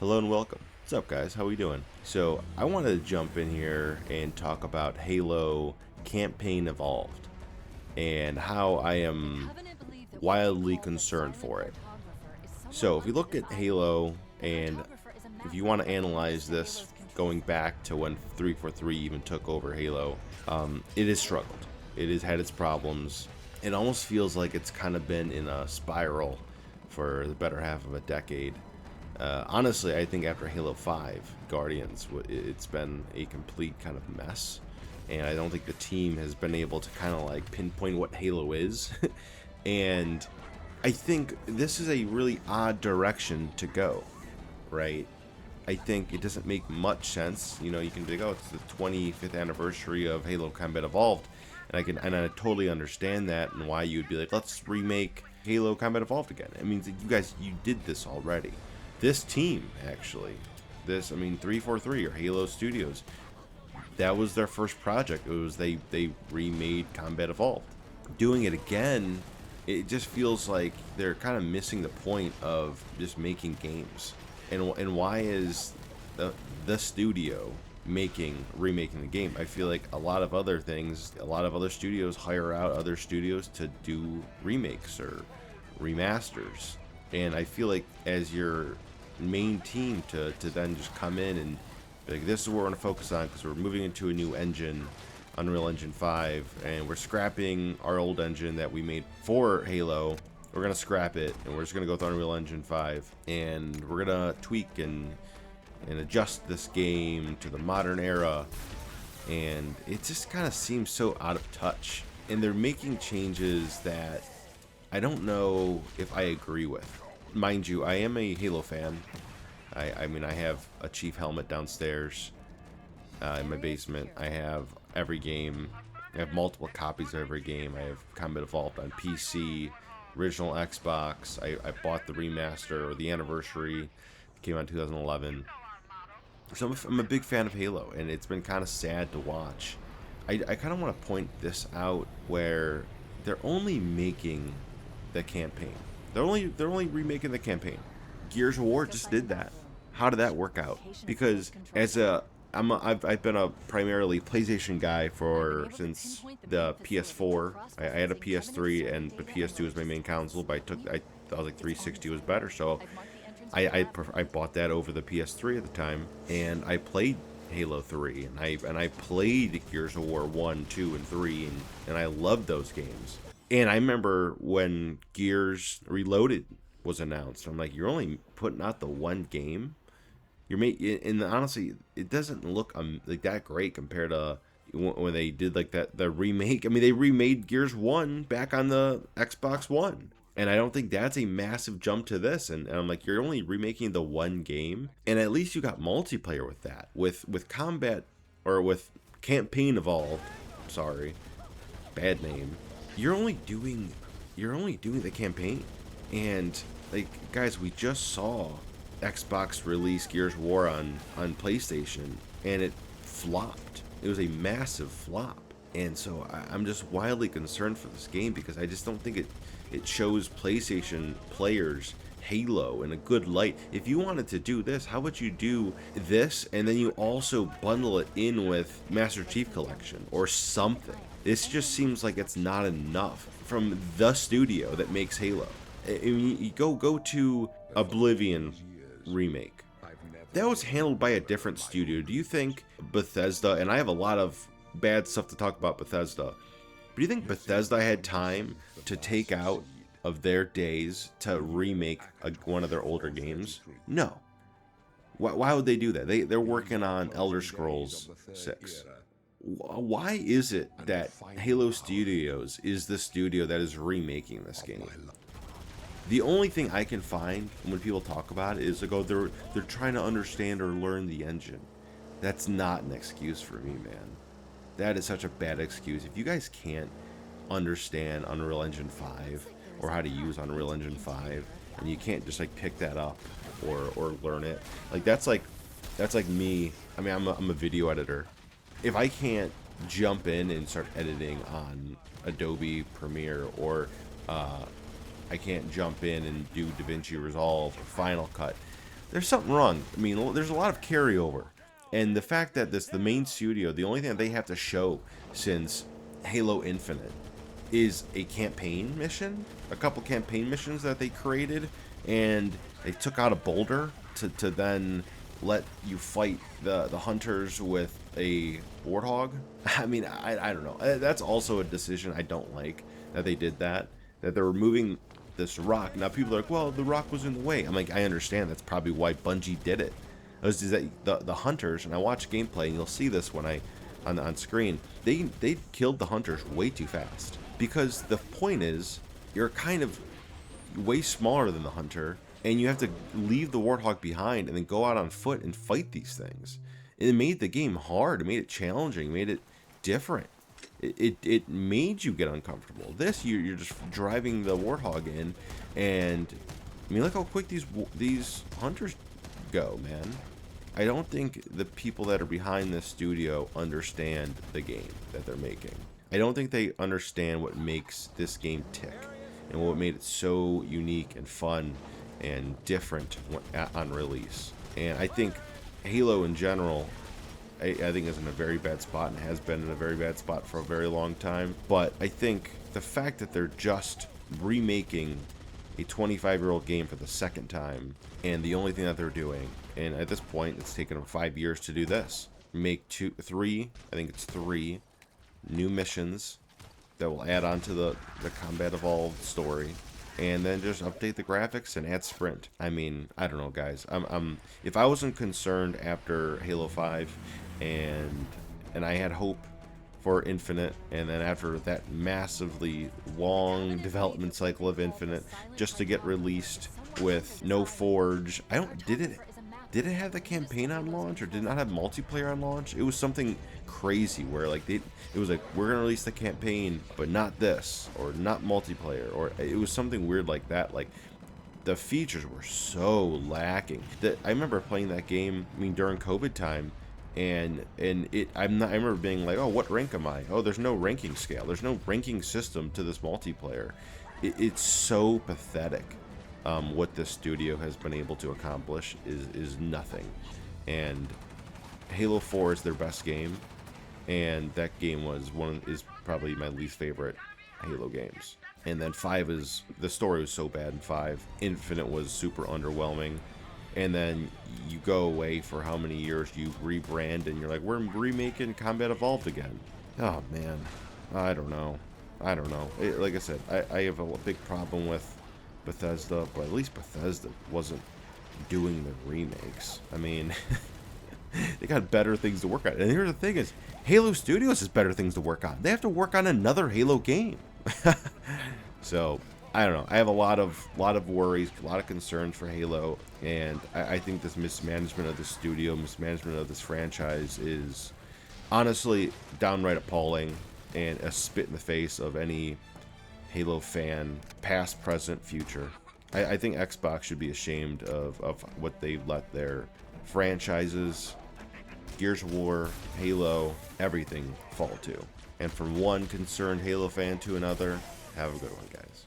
Hello and welcome. What's up, guys? How we doing? So, I wanted to jump in here and talk about Halo Campaign Evolved and how I am wildly concerned for it. So, if we look at Halo and if you want to analyze this going back to when 343 even took over Halo, it has struggled. It has had its problems. It almost feels like it's kind of been in a spiral for the better half of a decade. Honestly, I think after Halo 5 Guardians, it's been a complete kind of mess. And I don't think the team has been able to kind of like pinpoint what Halo is. And I think this is a really odd direction to go, right? I think it doesn't make much sense. You know, you can be like, oh, it's the 25th anniversary of Halo Combat Evolved. And I totally understand that and why you'd be like, let's remake Halo Combat Evolved again. I mean, you guys, you did this already. This team, actually, 343 or Halo Studios, that was their first project. It was they remade Combat Evolved. Doing it again, it just feels like they're kind of missing the point of just making games. And why is the studio remaking the game? I feel like a lot of other studios hire out other studios to do remakes or remasters. And I feel like as your main team to then just come in and be like, this is what we're going to focus on because we're moving into a new engine, Unreal Engine 5, and we're scrapping our old engine that we made for Halo. We're going to scrap it, and we're just going to go with Unreal Engine 5, and we're going to tweak and adjust this game to the modern era. And it just kind of seems so out of touch. And they're making changes that I don't know if I agree with. Mind you, I am a Halo fan. I mean, I have a Chief helmet downstairs in my basement. I have every game. I have multiple copies of every game. I have Combat Evolved on PC, original Xbox. I bought the remaster or the anniversary. It came out in 2011. So I'm a big fan of Halo, and it's been kind of sad to watch. I kind of want to point this out where they're only making the campaign. They're only remaking the campaign. Gears of War just did that. How did that work out? Because I've been a primarily PlayStation guy since the PS4. I had a PS3 and the PS2 was my main console, but I thought like 360 was better, so I bought that over the PS3 at the time, and I played Halo 3 and I played Gears of War 1, 2, and 3, and I loved those games. And I remember when Gears Reloaded was announced, I'm like, you're only putting out the one game? And honestly, it doesn't look like that great compared to when they did like the remake. I mean, they remade Gears 1 back on the Xbox One. And I don't think that's a massive jump to this. And I'm like, you're only remaking the one game, and at least you got multiplayer with that. With combat or with Campaign Evolved, sorry, bad name. You're only doing the campaign. And like, guys, we just saw Xbox release Gears of War on PlayStation, and it flopped. It was a massive flop. And so I'm just wildly concerned for this game because I just don't think it shows PlayStation players Halo in a good light. If you wanted to do this, how would you do this and then you also bundle it in with Master Chief Collection or something? This just seems like it's not enough from the studio that makes Halo. I mean, you go to Oblivion remake. That was handled by a different studio. Do you think Bethesda, and I have a lot of bad stuff to talk about Bethesda, but do you think Bethesda had time to take out of their days to remake one of their older games? No. Why would they do that? They're working on Elder Scrolls 6. Why is it that Halo Studios is the studio that is remaking this game? The only thing I can find when people talk about it is like, oh, they're trying to understand or learn the engine. That's not an excuse for me, man. That is such a bad excuse. If you guys can't understand Unreal Engine 5 or how to use Unreal Engine 5, and you can't just like pick that up or learn it, like that's like me. I mean, I'm a video editor. If I can't jump in and start editing on Adobe Premiere, or I can't jump in and do DaVinci Resolve or Final Cut, there's something wrong. I mean, there's a lot of carryover. And the fact that the main studio, the only thing that they have to show since Halo Infinite is a campaign mission, a couple campaign missions that they created, and they took out a boulder to then let you fight the hunters with a warthog. I mean, I don't know. That's also a decision I don't like, that they did that they're removing this rock. Now people are like, well, the rock was in the way. I'm like, I understand. That's probably why Bungie did it. Is that the hunters, and I watch gameplay, and you'll see this when on screen. They killed the hunters way too fast, because the point is you're kind of way smaller than the hunter, and you have to leave the warthog behind and then go out on foot and fight these things. It made the game hard. It made it challenging. It made it different. It made you get uncomfortable. This, you're just driving the warthog in, and I mean, look how quick these hunters go, man. I don't think the people that are behind this studio understand the game that they're making. I don't think they understand what makes this game tick and what made it so unique and fun and different on release. And I think Halo in general, I think is in a very bad spot, and has been in a very bad spot for a very long time. But I think the fact that they're just remaking a 25-year-old game for the second time, and the only thing that they're doing, and at this point it's taken them 5 years to do this, make three new missions that will add on to the Combat Evolved story, and then just update the graphics and add sprint. I mean, I don't know, guys. If I wasn't concerned after Halo 5 and I had hope for Infinite, and then after that massively long development cycle of Infinite, just to get released with no Forge. Did it have the campaign on launch, or did it not have multiplayer on launch? It was something crazy where like it was like, we're gonna release the campaign but not this, or not multiplayer, or it was something weird like that. Like, the features were so lacking that I remember playing that game, I mean, during COVID time, and I remember being like, oh, what rank am I? Oh, there's no ranking scale, there's no ranking system to this multiplayer. It's so pathetic. What this studio has been able to accomplish is nothing. And Halo 4 is their best game, and that game is probably my least favorite Halo games. And then 5 the story was so bad in 5. Infinite was super underwhelming. And then you go away for how many years, you rebrand, and you're like, we're remaking Combat Evolved again. Oh man, I don't know. Like I said, I have a big problem with Bethesda, but at least Bethesda wasn't doing the remakes. I mean, they got better things to work on. And here's the thing is, Halo Studios has better things to work on. They have to work on another Halo game. So, I don't know. I have a lot of worries, a lot of concerns for Halo, and I think this mismanagement of the studio, mismanagement of this franchise is honestly downright appalling, and a spit in the face of any Halo fan, past, present, future. I think Xbox should be ashamed of what they let their franchises, Gears of War, Halo, everything fall to. And from one concerned Halo fan to another, have a good one, guys.